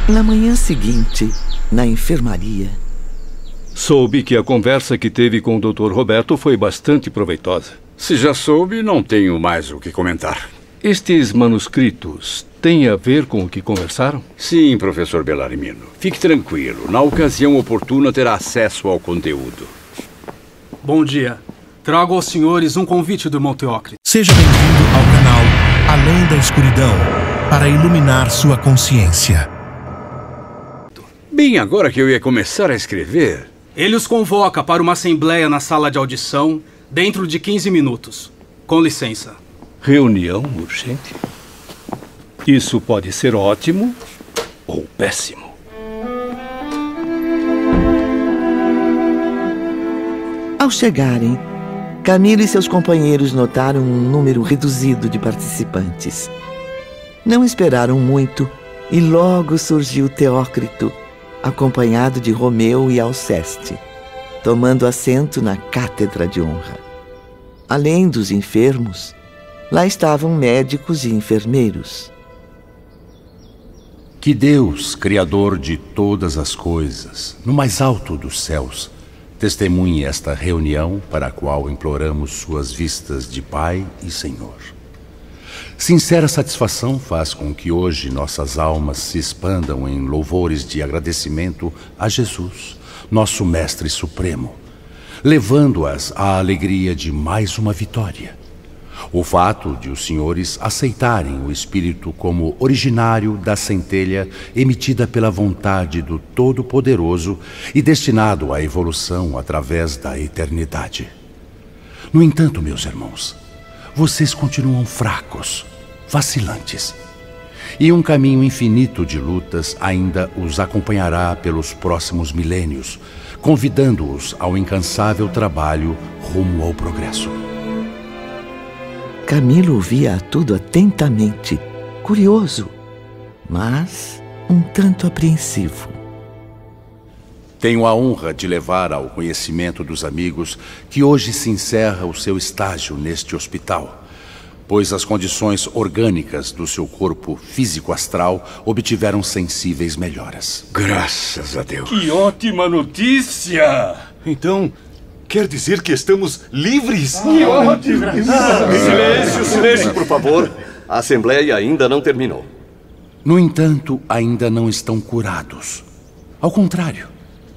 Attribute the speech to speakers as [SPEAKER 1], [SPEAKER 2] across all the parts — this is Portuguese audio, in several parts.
[SPEAKER 1] Na manhã seguinte, na enfermaria...
[SPEAKER 2] Soube que a conversa que teve com o Dr. Roberto foi bastante proveitosa.
[SPEAKER 3] Se já soube, não tenho mais o que comentar.
[SPEAKER 2] Estes manuscritos têm a ver com o que conversaram?
[SPEAKER 3] Sim, professor Bellarmino. Fique tranquilo. Na ocasião oportuna terá acesso ao conteúdo.
[SPEAKER 4] Bom dia. Trago aos senhores um convite do irmão Teócrito.
[SPEAKER 5] Seja bem-vindo ao canal Além da Escuridão, para iluminar sua consciência.
[SPEAKER 3] Bem, agora que eu ia começar a escrever...
[SPEAKER 4] Ele os convoca para uma assembleia na sala de audição dentro de 15 minutos. Com licença.
[SPEAKER 2] Reunião urgente? Isso pode ser ótimo ou péssimo.
[SPEAKER 1] Ao chegarem, Camilo e seus companheiros notaram um número reduzido de participantes. Não esperaram muito e logo surgiu Teócrito, acompanhado de Romeu e Alceste, tomando assento na cátedra de honra. Além dos enfermos, lá estavam médicos e enfermeiros.
[SPEAKER 6] Que Deus, Criador de todas as coisas, no mais alto dos céus, testemunhe esta reunião para a qual imploramos suas vistas de Pai e Senhor. Sincera satisfação faz com que hoje nossas almas se expandam em louvores de agradecimento a Jesus, nosso Mestre Supremo, levando-as à alegria de mais uma vitória. O fato de os senhores aceitarem o Espírito como originário da centelha emitida pela vontade do Todo-Poderoso e destinado à evolução através da eternidade. No entanto, meus irmãos, vocês continuam fracos, vacilantes. E um caminho infinito de lutas ainda os acompanhará pelos próximos milênios, convidando-os ao incansável trabalho rumo ao progresso.
[SPEAKER 1] Camilo ouvia tudo atentamente, curioso, mas um tanto apreensivo.
[SPEAKER 6] Tenho a honra de levar ao conhecimento dos amigos que hoje se encerra o seu estágio neste hospital, pois as condições orgânicas do seu corpo físico-astral obtiveram sensíveis melhoras.
[SPEAKER 3] Graças a Deus.
[SPEAKER 7] Que ótima notícia! Então, quer dizer que estamos livres? Que ótimo!
[SPEAKER 8] Silêncio, silêncio, por favor. A assembleia ainda não terminou.
[SPEAKER 6] No entanto, ainda não estão curados. Ao contrário,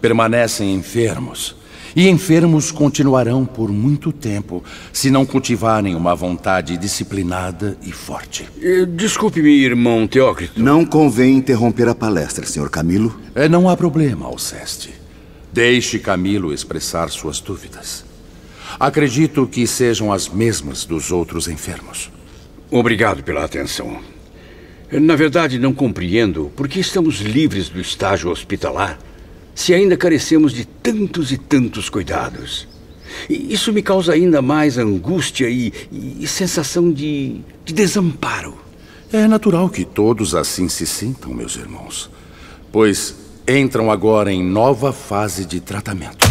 [SPEAKER 6] permanecem enfermos. E enfermos continuarão por muito tempo, se não cultivarem uma vontade disciplinada e forte.
[SPEAKER 3] Desculpe-me, irmão Teócrito.
[SPEAKER 9] Não convém interromper a palestra, Sr. Camilo.
[SPEAKER 6] Não há problema, Alceste. Deixe Camilo expressar suas dúvidas. Acredito que sejam as mesmas dos outros enfermos.
[SPEAKER 3] Obrigado pela atenção. Na verdade, não compreendo por que estamos livres do estágio hospitalar se ainda carecemos de tantos e tantos cuidados. Isso me causa ainda mais angústia e sensação de desamparo.
[SPEAKER 6] É natural que todos assim se sintam, meus irmãos, pois entram agora em nova fase de tratamento.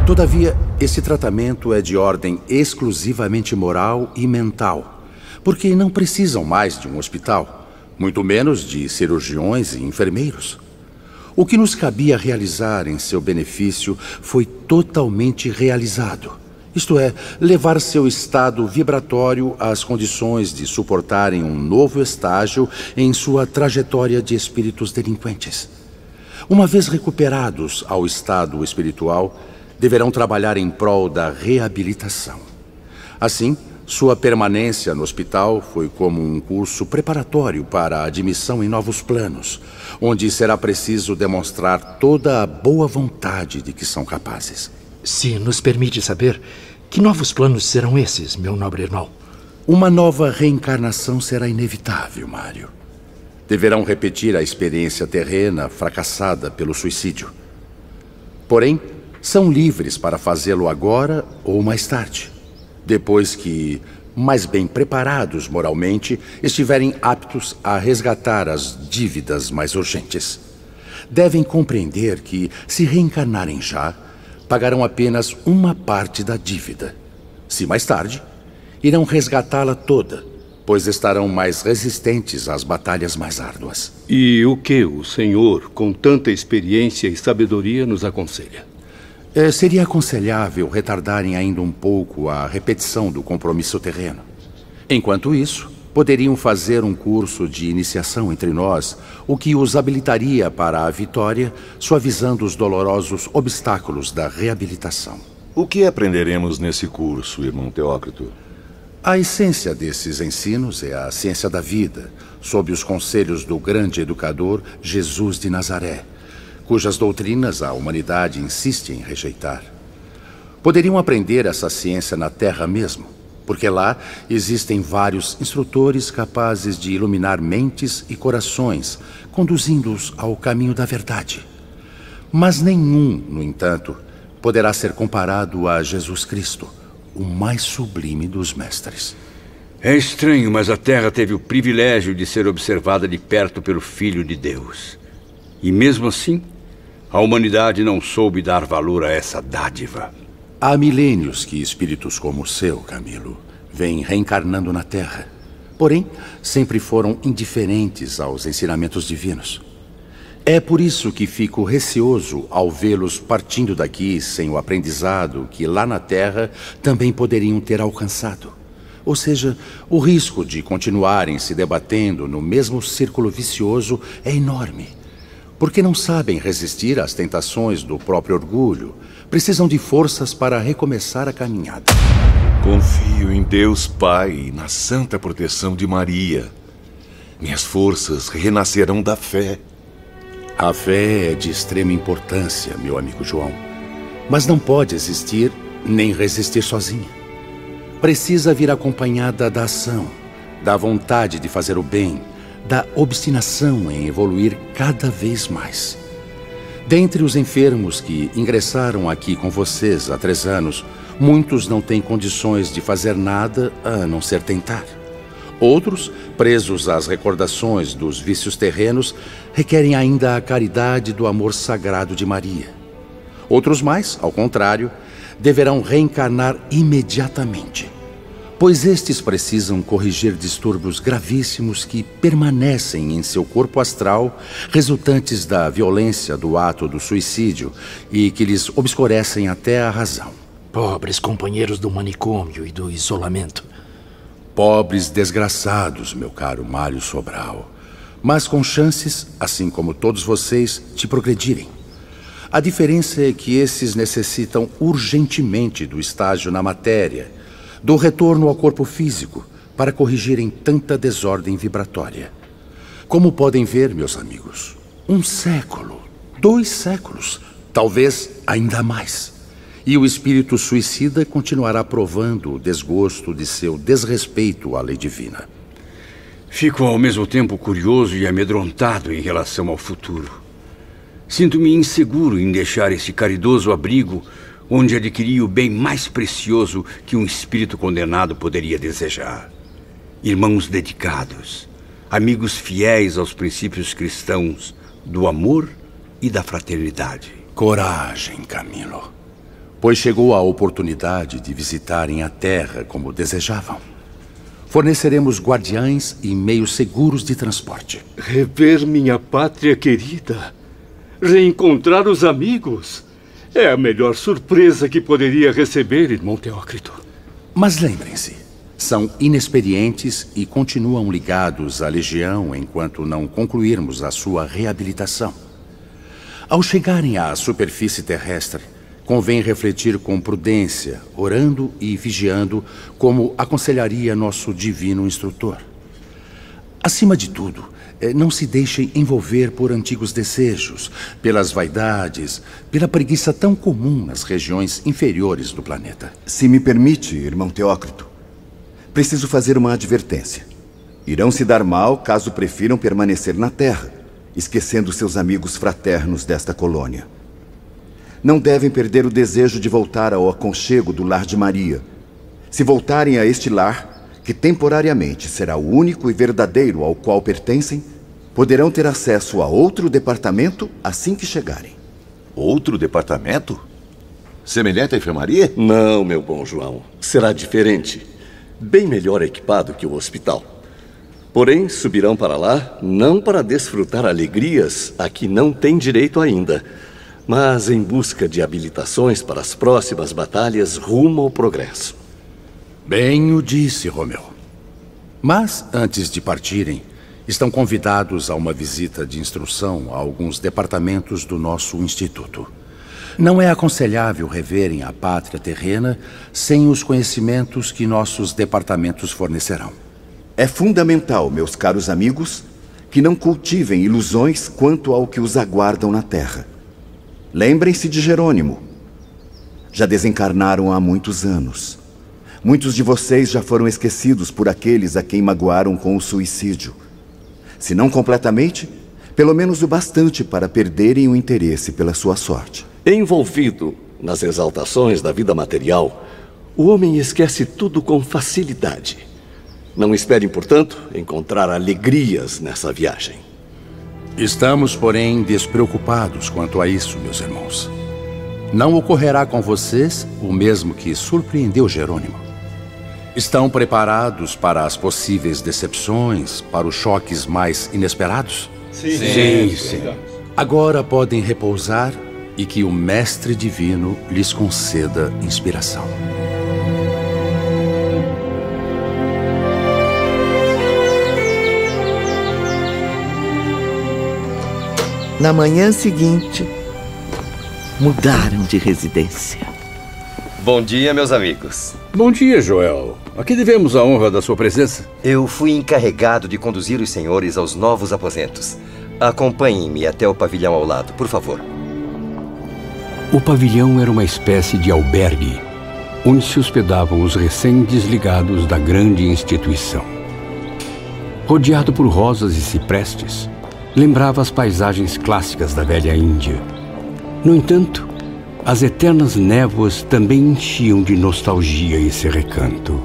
[SPEAKER 6] Todavia, esse tratamento é de ordem exclusivamente moral e mental, porque não precisam mais de um hospital, muito menos de cirurgiões e enfermeiros. O que nos cabia realizar em seu benefício foi totalmente realizado. Isto é, levar seu estado vibratório às condições de suportarem um novo estágio em sua trajetória de espíritos delinquentes. Uma vez recuperados ao estado espiritual, deverão trabalhar em prol da reabilitação. Assim, sua permanência no hospital foi como um curso preparatório para a admissão em novos planos, onde será preciso demonstrar toda a boa vontade de que são capazes.
[SPEAKER 10] Se nos permite saber, que novos planos serão esses, meu nobre irmão?
[SPEAKER 6] Uma nova reencarnação será inevitável, Mário. Deverão repetir a experiência terrena fracassada pelo suicídio. Porém, são livres para fazê-lo agora ou mais tarde, depois que, mais bem preparados moralmente, estiverem aptos a resgatar as dívidas mais urgentes. Devem compreender que, se reencarnarem já, pagarão apenas uma parte da dívida. Se mais tarde, irão resgatá-la toda, pois estarão mais resistentes às batalhas mais árduas.
[SPEAKER 2] E o que o senhor, com tanta experiência e sabedoria, nos aconselha?
[SPEAKER 6] Seria aconselhável retardarem ainda um pouco a repetição do compromisso terreno. Enquanto isso, poderiam fazer um curso de iniciação entre nós, o que os habilitaria para a vitória, suavizando os dolorosos obstáculos da reabilitação.
[SPEAKER 7] O que aprenderemos nesse curso, irmão Teócrito?
[SPEAKER 6] A essência desses ensinos é a ciência da vida, sob os conselhos do grande educador Jesus de Nazaré, cujas doutrinas a humanidade insiste em rejeitar. Poderiam aprender essa ciência na Terra mesmo, porque lá existem vários instrutores capazes de iluminar mentes e corações, conduzindo-os ao caminho da verdade. Mas nenhum, no entanto, poderá ser comparado a Jesus Cristo, o mais sublime dos mestres.
[SPEAKER 3] É estranho, mas a Terra teve o privilégio de ser observada de perto pelo Filho de Deus. E mesmo assim, a humanidade não soube dar valor a essa dádiva.
[SPEAKER 6] Há milênios que espíritos como o seu, Camilo, vêm reencarnando na Terra. Porém, sempre foram indiferentes aos ensinamentos divinos. É por isso que fico receoso ao vê-los partindo daqui sem o aprendizado que lá na Terra também poderiam ter alcançado. Ou seja, o risco de continuarem se debatendo no mesmo círculo vicioso é enorme. Porque não sabem resistir às tentações do próprio orgulho, precisam de forças para recomeçar a caminhada.
[SPEAKER 7] Confio em Deus Pai e na santa proteção de Maria. Minhas forças renascerão da fé.
[SPEAKER 6] A fé é de extrema importância, meu amigo João. Mas não pode existir nem resistir sozinha. Precisa vir acompanhada da ação, da vontade de fazer o bem, da obstinação em evoluir cada vez mais. Dentre os enfermos que ingressaram aqui com vocês há 3 anos, muitos não têm condições de fazer nada a não ser tentar. Outros, presos às recordações dos vícios terrenos, requerem ainda a caridade do amor sagrado de Maria. Outros mais, ao contrário, deverão reencarnar imediatamente, pois estes precisam corrigir distúrbios gravíssimos que permanecem em seu corpo astral, resultantes da violência do ato do suicídio e que lhes obscurecem até a razão.
[SPEAKER 10] Pobres companheiros do manicômio e do isolamento.
[SPEAKER 6] Pobres desgraçados, meu caro Mário Sobral, mas com chances, assim como todos vocês, de progredirem. A diferença é que esses necessitam urgentemente do estágio na matéria, do retorno ao corpo físico, para corrigirem tanta desordem vibratória. Como podem ver, meus amigos, 1 século, 2 séculos, talvez ainda mais. E o espírito suicida continuará provando o desgosto de seu desrespeito à lei divina.
[SPEAKER 3] Fico ao mesmo tempo curioso e amedrontado em relação ao futuro. Sinto-me inseguro em deixar esse caridoso abrigo onde adquiri o bem mais precioso que um espírito condenado poderia desejar. Irmãos dedicados, amigos fiéis aos princípios cristãos do amor e da fraternidade.
[SPEAKER 6] Coragem, Camilo, pois chegou a oportunidade de visitarem a Terra como desejavam. Forneceremos guardiães e meios seguros de transporte.
[SPEAKER 2] Rever minha pátria querida, reencontrar os amigos, é a melhor surpresa que poderia receber, irmão Teócrito.
[SPEAKER 6] Mas lembrem-se, são inexperientes e continuam ligados à Legião enquanto não concluirmos a sua reabilitação. Ao chegarem à superfície terrestre, convém refletir com prudência, orando e vigiando, como aconselharia nosso divino instrutor. Acima de tudo, não se deixem envolver por antigos desejos, pelas vaidades, pela preguiça tão comum nas regiões inferiores do planeta.
[SPEAKER 9] Se me permite, irmão Teócrito, preciso fazer uma advertência. Irão se dar mal caso prefiram permanecer na Terra, esquecendo seus amigos fraternos desta colônia. Não devem perder o desejo de voltar ao aconchego do lar de Maria. Se voltarem a este lar, que temporariamente será o único e verdadeiro ao qual pertencem, poderão ter acesso a outro departamento assim que chegarem.
[SPEAKER 7] Outro departamento? Semelhante à enfermaria?
[SPEAKER 8] Não, meu bom João. Será diferente. bem melhor equipado que o hospital. Porém, subirão para lá não para desfrutar alegrias a que não têm direito ainda, mas em busca de habilitações para as próximas batalhas rumo ao progresso.
[SPEAKER 6] Bem o disse, Romeu. Mas, antes de partirem, estão convidados a uma visita de instrução a alguns departamentos do nosso instituto. Não é aconselhável reverem a pátria terrena sem os conhecimentos que nossos departamentos fornecerão.
[SPEAKER 9] É fundamental, meus caros amigos, que não cultivem ilusões quanto ao que os aguardam na Terra. Lembrem-se de Jerônimo. Já desencarnaram há muitos anos. Muitos de vocês já foram esquecidos por aqueles a quem magoaram com o suicídio. Se não completamente, pelo menos o bastante para perderem o interesse pela sua sorte.
[SPEAKER 8] Envolvido nas exaltações da vida material, o homem esquece tudo com facilidade. Não esperem, portanto, encontrar alegrias nessa viagem.
[SPEAKER 6] Estamos, porém, despreocupados quanto a isso, meus irmãos. Não ocorrerá com vocês o mesmo que surpreendeu Jerônimo. Estão preparados para as possíveis decepções, para os choques mais inesperados?
[SPEAKER 3] Sim.
[SPEAKER 6] Agora podem repousar e que o Mestre Divino lhes conceda inspiração.
[SPEAKER 1] Na manhã seguinte, mudaram de residência.
[SPEAKER 11] Bom dia, meus amigos.
[SPEAKER 3] Bom dia, Joel. A que devemos a honra da sua presença?
[SPEAKER 11] Eu fui encarregado de conduzir os senhores aos novos aposentos. Acompanhem-me até o pavilhão ao lado, por favor.
[SPEAKER 3] O pavilhão era uma espécie de albergue, onde se hospedavam os recém-desligados da grande instituição. Rodeado por rosas e ciprestes, lembrava as paisagens clássicas da velha Índia. No entanto, as eternas névoas também enchiam de nostalgia esse recanto.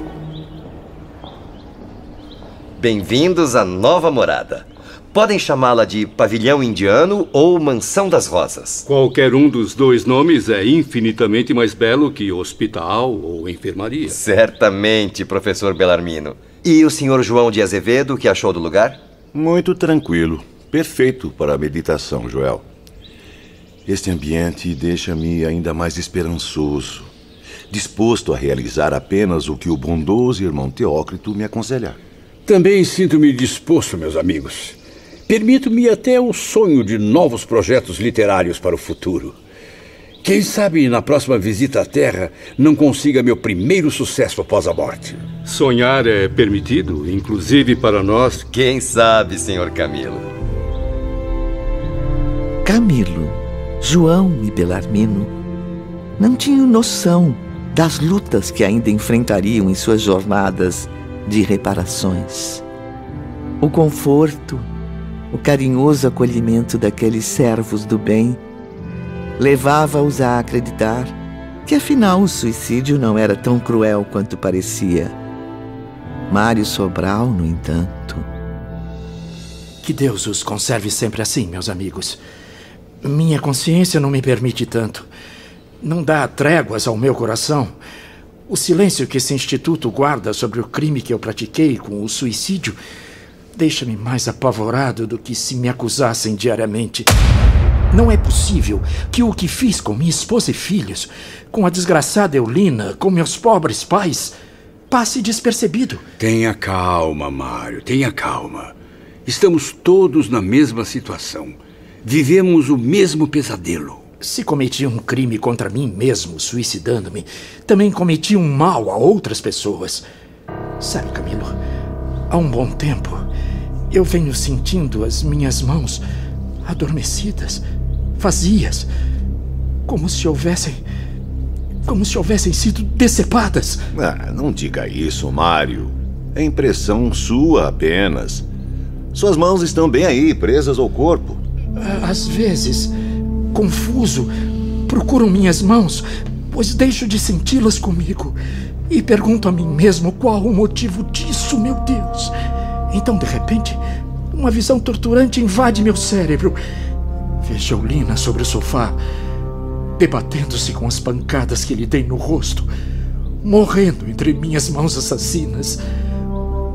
[SPEAKER 11] Bem-vindos à nova morada. Podem chamá-la de Pavilhão Indiano ou Mansão das Rosas.
[SPEAKER 2] Qualquer um dos dois nomes é infinitamente mais belo que hospital ou enfermaria.
[SPEAKER 11] Certamente, professor Belarmino. E o senhor João de Azevedo, o que achou do lugar?
[SPEAKER 7] Muito tranquilo. Perfeito para a meditação, Joel. Este ambiente deixa-me ainda mais esperançoso, disposto a realizar apenas o que o bondoso irmão Teócrito me aconselhar.
[SPEAKER 3] Também sinto-me disposto, meus amigos. Permito-me até o sonho de novos projetos literários para o futuro. Quem sabe na próxima visita à Terra não consiga meu primeiro sucesso após a morte.
[SPEAKER 2] Sonhar é permitido, inclusive para nós.
[SPEAKER 11] Quem sabe, senhor Camilo?
[SPEAKER 1] Camilo, João e Belarmino não tinham noção das lutas que ainda enfrentariam em suas jornadas de reparações. O conforto, o carinhoso acolhimento daqueles servos do bem levava-os a acreditar que afinal o suicídio não era tão cruel quanto parecia. Mário Sobral, no entanto...
[SPEAKER 10] Que Deus os conserve sempre assim, meus amigos. Minha consciência não me permite tanto. Não dá tréguas ao meu coração. O silêncio que esse instituto guarda sobre o crime que eu pratiquei com o suicídio deixa-me mais apavorado do que se me acusassem diariamente. Não é possível que o que fiz com minha esposa e filhos, com a desgraçada Eulina, com meus pobres pais, passe despercebido.
[SPEAKER 3] Tenha calma, Mário, tenha calma. Estamos todos na mesma situação. Vivemos o mesmo pesadelo.
[SPEAKER 10] Se cometi um crime contra mim mesmo, suicidando-me, também cometi um mal a outras pessoas. Sabe, Camilo, há um bom tempo, eu venho sentindo as minhas mãos adormecidas, vazias, como se houvessem sido decepadas.
[SPEAKER 7] Não diga isso, Mário. É impressão sua apenas. Suas mãos estão bem aí, presas ao corpo.
[SPEAKER 10] Às vezes, confuso, procuro minhas mãos, pois deixo de senti-las comigo. E pergunto a mim mesmo qual o motivo disso, meu Deus. Então, de repente, uma visão torturante invade meu cérebro. Vejo Eulina sobre o sofá, debatendo-se com as pancadas que lhe dei no rosto. morrendo entre minhas mãos assassinas.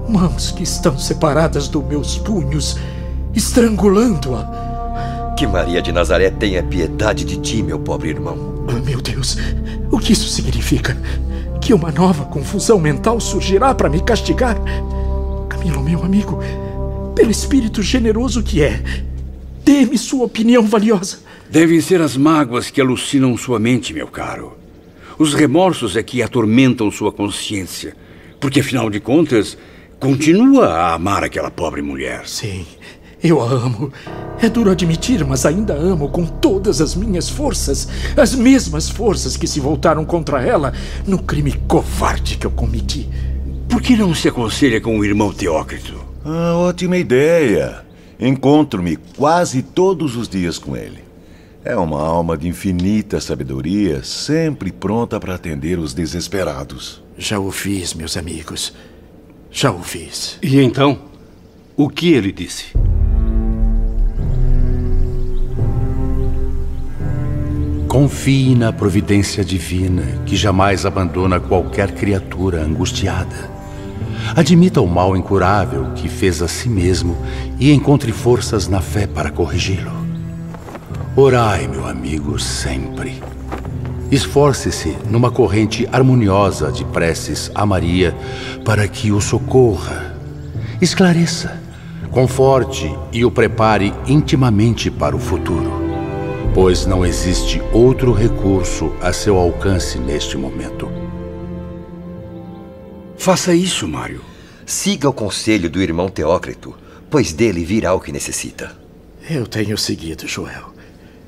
[SPEAKER 10] Mãos que estão separadas dos meus punhos, estrangulando-a.
[SPEAKER 11] Que Maria de Nazaré tenha piedade de ti, meu pobre irmão.
[SPEAKER 10] Oh, meu Deus, o que isso significa? Que uma nova confusão mental surgirá para me castigar? Camilo, meu amigo, pelo espírito generoso que é, dê-me sua opinião valiosa.
[SPEAKER 3] Devem ser as mágoas que alucinam sua mente, meu caro. Os remorsos é que atormentam sua consciência, porque, afinal de contas, continua a amar aquela pobre mulher.
[SPEAKER 10] Sim, eu a amo. É duro admitir, mas ainda amo com todas as minhas forças. As mesmas forças que se voltaram contra ela no crime covarde que eu cometi.
[SPEAKER 3] Por que não se aconselha com o irmão Teócrito?
[SPEAKER 7] Ótima ideia. Encontro-me quase todos os dias com ele. É uma alma de infinita sabedoria, sempre pronta para atender os desesperados.
[SPEAKER 10] Já o fiz, meus amigos. Já o fiz.
[SPEAKER 2] E então, o que ele disse?
[SPEAKER 12] Confie na providência divina, que jamais abandona qualquer criatura angustiada. Admita o mal incurável que fez a si mesmo e encontre forças na fé para corrigi-lo. Orai, meu amigo, sempre. Esforce-se numa corrente harmoniosa de preces a Maria para que o socorra. Esclareça, conforte e o prepare intimamente para o futuro, pois não existe outro recurso a seu alcance neste momento.
[SPEAKER 3] Faça isso, Mário.
[SPEAKER 11] Siga o conselho do irmão Teócrito, pois dele virá o que necessita.
[SPEAKER 10] Eu tenho seguido, Joel.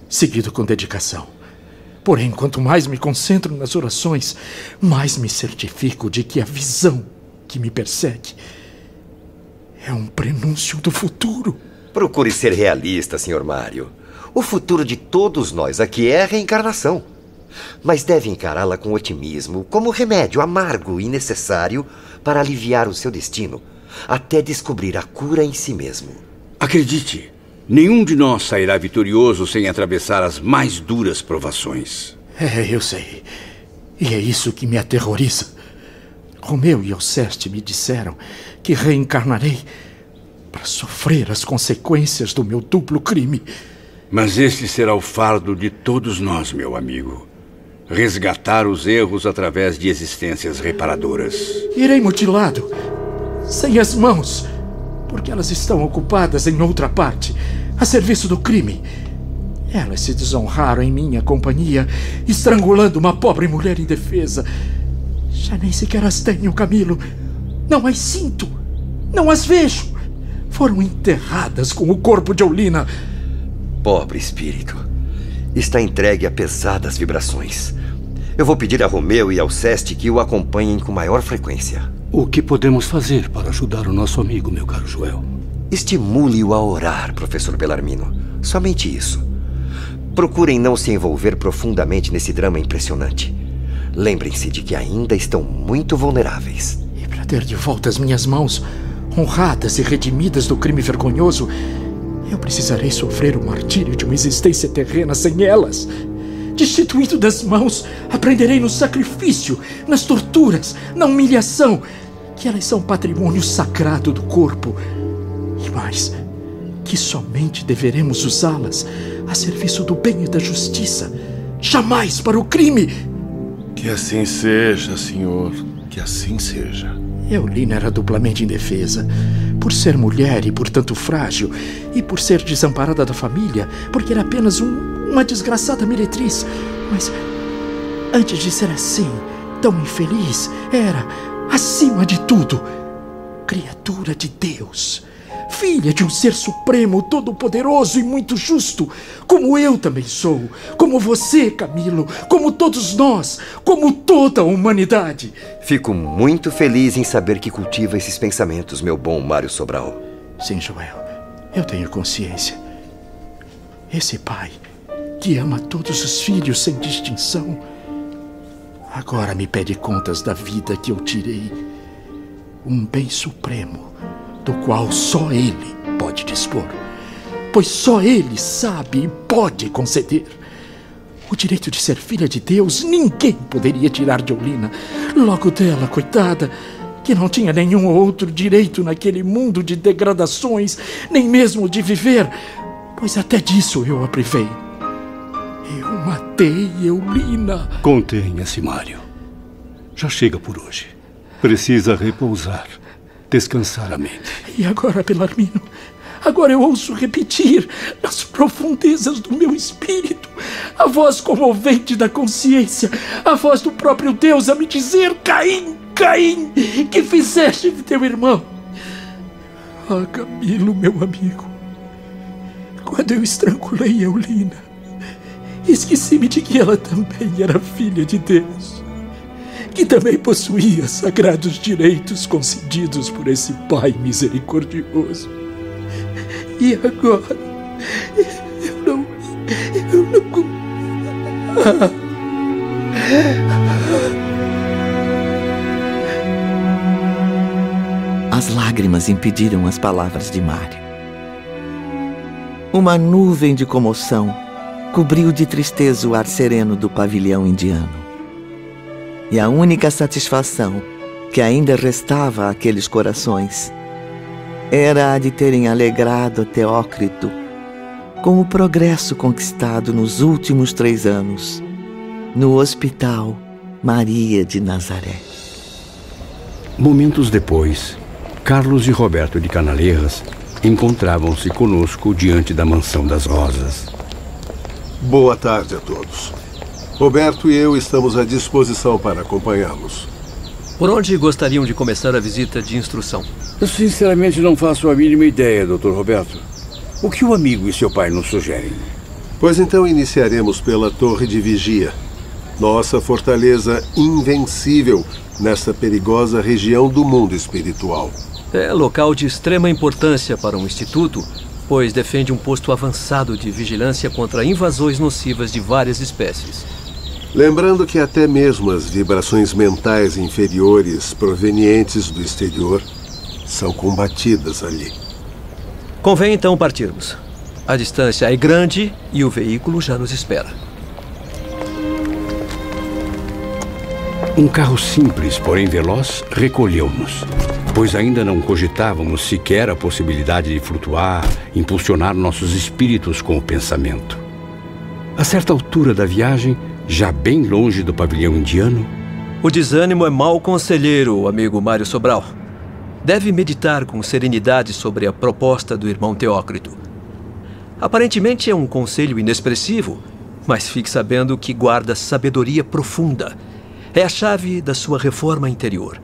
[SPEAKER 10] Seguido com dedicação. Porém, quanto mais me concentro nas orações, mais me certifico de que a visão que me persegue é um prenúncio do futuro.
[SPEAKER 11] Procure ser realista, Sr. Mário. O futuro de todos nós aqui é a reencarnação. Mas deve encará-la com otimismo, como remédio amargo e necessário para aliviar o seu destino, até descobrir a cura em si mesmo.
[SPEAKER 3] Acredite, nenhum de nós sairá vitorioso sem atravessar as mais duras provações.
[SPEAKER 10] Eu sei. E é isso que me aterroriza. Romeu e Alceste me disseram que reencarnarei para sofrer as consequências do meu duplo crime.
[SPEAKER 3] Mas este será o fardo de todos nós, meu amigo. Resgatar os erros através de existências reparadoras.
[SPEAKER 10] Irei mutilado, sem as mãos, porque elas estão ocupadas em outra parte, a serviço do crime. Elas se desonraram em minha companhia, estrangulando uma pobre mulher indefesa. Já nem sequer as tenho, Camilo. Não as sinto, não as vejo. Foram enterradas com o corpo de Oulina.
[SPEAKER 11] Pobre espírito. Está entregue a pesadas vibrações. Eu vou pedir a Romeu e ao Alceste que o acompanhem com maior frequência.
[SPEAKER 2] O que podemos fazer para ajudar o nosso amigo, meu caro Joel?
[SPEAKER 11] Estimule-o a orar, professor Belarmino. Somente isso. Procurem não se envolver profundamente nesse drama impressionante. Lembrem-se de que ainda estão muito vulneráveis.
[SPEAKER 10] E para ter de volta as minhas mãos, honradas e redimidas do crime vergonhoso, eu precisarei sofrer o martírio de uma existência terrena sem elas. Destituído das mãos, aprenderei no sacrifício, nas torturas, na humilhação, que elas são patrimônio sagrado do corpo. E mais, que somente deveremos usá-las a serviço do bem e da justiça, jamais para o crime.
[SPEAKER 7] Que assim seja, senhor, que assim seja.
[SPEAKER 10] Eulina era duplamente indefesa, por ser mulher e portanto frágil, e por ser desamparada da família, porque era apenas uma desgraçada meretriz. Mas antes de ser assim, tão infeliz, era, acima de tudo, criatura de Deus, filha de um ser supremo, todo-poderoso e muito justo, como eu também sou, como você, Camilo, como todos nós, como toda a humanidade.
[SPEAKER 11] Fico muito feliz em saber que cultiva esses pensamentos, meu bom Mário Sobral.
[SPEAKER 10] Sim, Joel, eu tenho consciência. Esse pai, que ama todos os filhos sem distinção, agora me pede contas da vida que eu tirei. Um bem supremo, do qual só ele pode dispor, pois só ele sabe e pode conceder. O direito de ser filha de Deus ninguém poderia tirar de Olinda. Logo dela, coitada, que não tinha nenhum outro direito naquele mundo de degradações, nem mesmo de viver, pois até disso eu a privei. Eu matei Eulina.
[SPEAKER 2] Contenha-se, Mário. Já chega por hoje. Precisa repousar, descansar a mente.
[SPEAKER 10] E agora, Belarmino, agora eu ouço repetir, nas profundezas do meu espírito, a voz comovente da consciência, a voz do próprio Deus a me dizer: Caim, Caim, que fizeste de teu irmão? Ah, Camilo, meu amigo, quando eu estrangulei Eulina, esqueci-me de que ela também era filha de Deus, que também possuía sagrados direitos concedidos por esse Pai misericordioso. E agora, eu não...
[SPEAKER 1] As lágrimas impediram as palavras de Mário. Uma nuvem de comoção cobriu de tristeza o ar sereno do pavilhão indiano. E a única satisfação que ainda restava àqueles corações era a de terem alegrado Teócrito com o progresso conquistado nos últimos 3 anos no Hospital Maria de Nazaré.
[SPEAKER 3] Momentos depois, Carlos e Roberto de Canaleiras encontravam-se conosco diante da Mansão das Rosas.
[SPEAKER 13] Boa tarde a todos. Roberto e eu estamos à disposição para acompanhá-los.
[SPEAKER 14] Por onde gostariam de começar a visita de instrução?
[SPEAKER 3] Eu sinceramente não faço a mínima ideia, Dr. Roberto. O que o amigo e seu pai nos sugerem?
[SPEAKER 13] Pois então iniciaremos pela Torre de Vigia, nossa fortaleza invencível nesta perigosa região do mundo espiritual.
[SPEAKER 14] É local de extrema importância para um instituto, pois defende um posto avançado de vigilância contra invasões nocivas de várias espécies.
[SPEAKER 13] Lembrando que até mesmo as vibrações mentais inferiores provenientes do exterior são combatidas ali.
[SPEAKER 14] Convém então partirmos. A distância é grande e o veículo já nos espera.
[SPEAKER 3] Um carro simples, porém veloz, recolheu-nos, pois ainda não cogitávamos sequer a possibilidade de flutuar, impulsionar nossos espíritos com o pensamento. A certa altura da viagem, já bem longe do pavilhão indiano...
[SPEAKER 14] O desânimo é mau conselheiro, amigo Mário Sobral. Deve meditar com serenidade sobre a proposta do irmão Teócrito. Aparentemente é um conselho inexpressivo, mas fique sabendo que guarda sabedoria profunda. É a chave da sua reforma interior.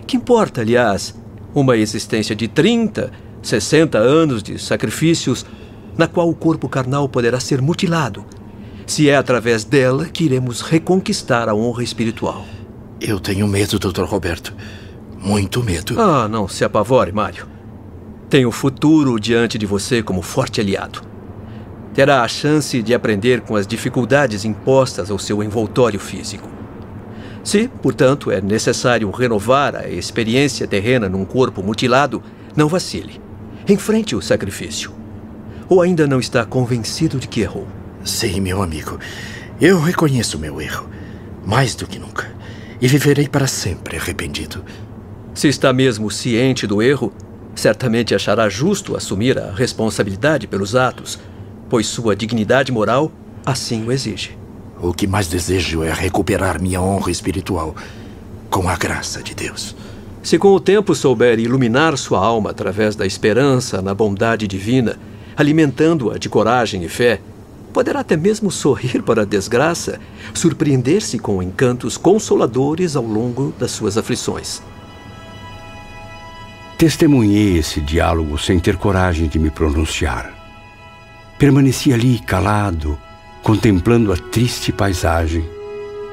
[SPEAKER 14] Que importa, aliás, uma existência de 30, 60 anos de sacrifícios, na qual o corpo carnal poderá ser mutilado, se é através dela que iremos reconquistar a honra espiritual.
[SPEAKER 10] Eu tenho medo, Dr. Roberto. Muito medo.
[SPEAKER 14] Ah, não se apavore, Mário. Tem o futuro diante de você como forte aliado. Terá a chance de aprender com as dificuldades impostas ao seu envoltório físico. Se, portanto, é necessário renovar a experiência terrena num corpo mutilado, não vacile. Enfrente o sacrifício. Ou ainda não está convencido de que errou?
[SPEAKER 10] Sim, meu amigo. Eu reconheço meu erro. Mais do que nunca. E viverei para sempre arrependido.
[SPEAKER 14] Se está mesmo ciente do erro, certamente achará justo assumir a responsabilidade pelos atos, pois sua dignidade moral assim o exige.
[SPEAKER 10] O que mais desejo é recuperar minha honra espiritual, com a graça de Deus.
[SPEAKER 14] Se com o tempo souber iluminar sua alma através da esperança na bondade divina, alimentando-a de coragem e fé, poderá até mesmo sorrir para a desgraça, surpreender-se com encantos consoladores ao longo das suas aflições.
[SPEAKER 3] Testemunhei esse diálogo sem ter coragem de me pronunciar. Permaneci ali calado, contemplando a triste paisagem,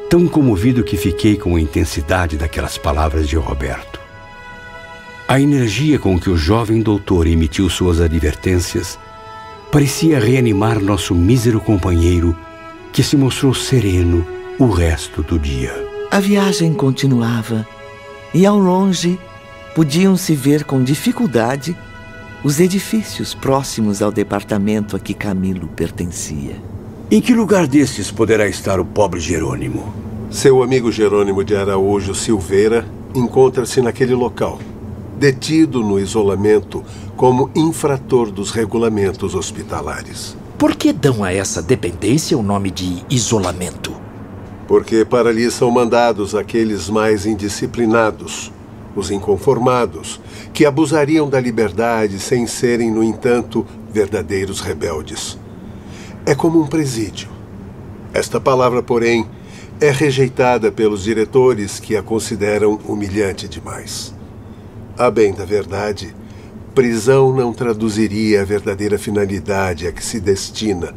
[SPEAKER 3] tão comovido que fiquei com a intensidade daquelas palavras de Roberto. A energia com que o jovem doutor emitiu suas advertências parecia reanimar nosso mísero companheiro, que se mostrou sereno o resto do dia.
[SPEAKER 1] A viagem continuava e, ao longe, podiam-se ver com dificuldade os edifícios próximos ao departamento a que Camilo pertencia.
[SPEAKER 3] Em que lugar destes poderá estar o pobre Jerônimo?
[SPEAKER 13] Seu amigo Jerônimo de Araújo Silveira encontra-se naquele local, detido no isolamento como infrator dos regulamentos hospitalares.
[SPEAKER 10] Por que dão a essa dependência o nome de isolamento?
[SPEAKER 13] Porque para ali são mandados aqueles mais indisciplinados, os inconformados, que abusariam da liberdade sem serem, no entanto, verdadeiros rebeldes. É como um presídio. Esta palavra, porém, é rejeitada pelos diretores que a consideram humilhante demais. A bem da verdade, prisão não traduziria a verdadeira finalidade a que se destina,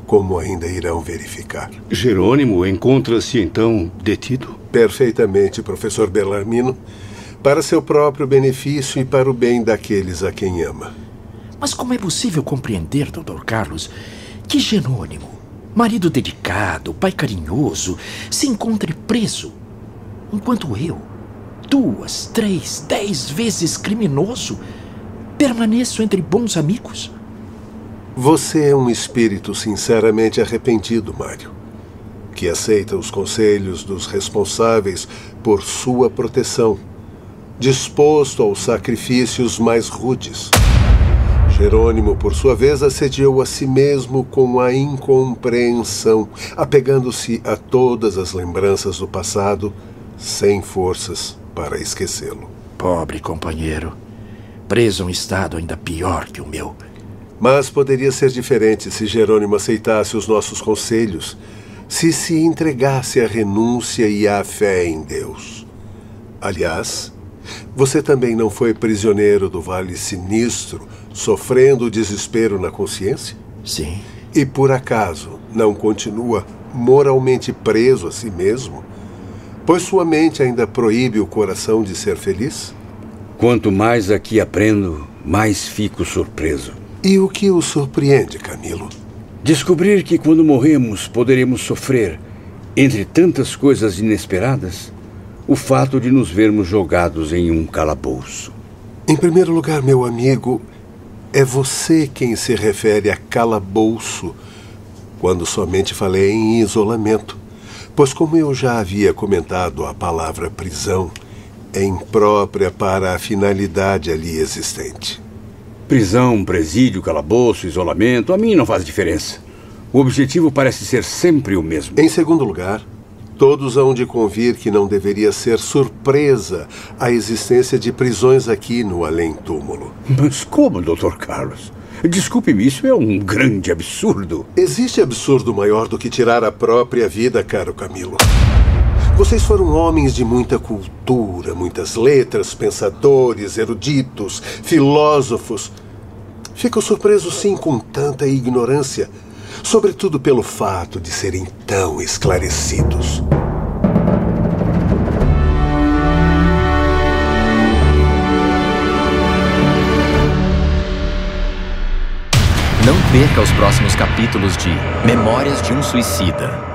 [SPEAKER 13] como ainda irão verificar.
[SPEAKER 2] Jerônimo encontra-se, então, detido?
[SPEAKER 13] Perfeitamente, professor Bellarmino, para seu próprio benefício e para o bem daqueles a quem ama.
[SPEAKER 10] Mas como é possível compreender, Dr. Carlos, que Jerônimo, marido dedicado, pai carinhoso, se encontre preso, enquanto eu, 2, 3, 10 vezes criminoso, permaneço entre bons amigos?
[SPEAKER 13] Você é um espírito sinceramente arrependido, Mário, que aceita os conselhos dos responsáveis por sua proteção, disposto aos sacrifícios mais rudes. Jerônimo, por sua vez, assediou a si mesmo com a incompreensão, apegando-se a todas as lembranças do passado, sem forças para esquecê-lo.
[SPEAKER 10] Pobre companheiro, preso a um estado ainda pior que o meu.
[SPEAKER 13] Mas poderia ser diferente se Jerônimo aceitasse os nossos conselhos, se entregasse à renúncia e à fé em Deus. Aliás, você também não foi prisioneiro do Vale Sinistro, sofrendo o desespero na consciência?
[SPEAKER 10] Sim.
[SPEAKER 13] E por acaso não continua moralmente preso a si mesmo? Pois sua mente ainda proíbe o coração de ser feliz?
[SPEAKER 3] Quanto mais aqui aprendo, mais fico surpreso.
[SPEAKER 13] E o que o surpreende, Camilo?
[SPEAKER 3] Descobrir que quando morremos poderemos sofrer, entre tantas coisas inesperadas, o fato de nos vermos jogados em um calabouço.
[SPEAKER 13] Em primeiro lugar, meu amigo, é você quem se refere a calabouço, quando somente falei em isolamento. Pois, como eu já havia comentado, a palavra prisão é imprópria para a finalidade ali existente.
[SPEAKER 3] Prisão, presídio, calabouço, isolamento, a mim não faz diferença. O objetivo parece ser sempre o mesmo.
[SPEAKER 13] Em segundo lugar, todos hão de convir que não deveria ser surpresa a existência de prisões aqui no além-túmulo.
[SPEAKER 3] Mas como, Dr. Carlos? Desculpe-me, isso é um grande absurdo.
[SPEAKER 13] Existe absurdo maior do que tirar a própria vida, caro Camilo. Vocês foram homens de muita cultura, muitas letras, pensadores, eruditos, filósofos. Fico surpreso, sim, com tanta ignorância, sobretudo pelo fato de serem tão esclarecidos.
[SPEAKER 15] Não perca os próximos capítulos de Memórias de um Suicida.